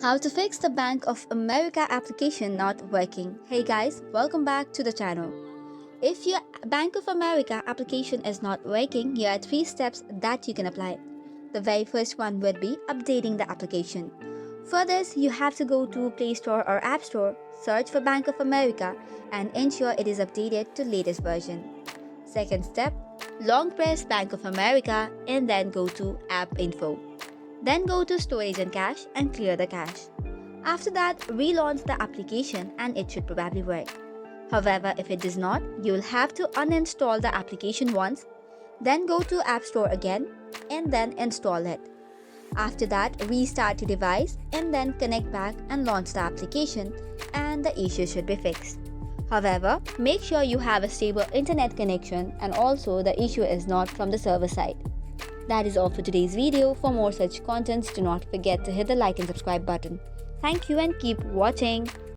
How to fix the Bank of America application not working. Hey guys, welcome back to the channel. If your Bank of America application is not working, here are three steps that you can apply. The very first one would be updating the application. For this, you have to go to Play Store or App Store, search for Bank of America, and ensure it is updated to latest version. Second step, long press Bank of America and then go to App Info. Then go to Storage and Cache and clear the cache. After that, relaunch the application and it should probably work. However, if it does not, you will have to uninstall the application once, then go to App Store again and then install it. After that, restart your device and then connect back and launch the application and the issue should be fixed. However, make sure you have a stable internet connection and also the issue is not from the server side. That is all for today's video. For more such contents, do not forget to hit the like and subscribe button. Thank you and keep watching.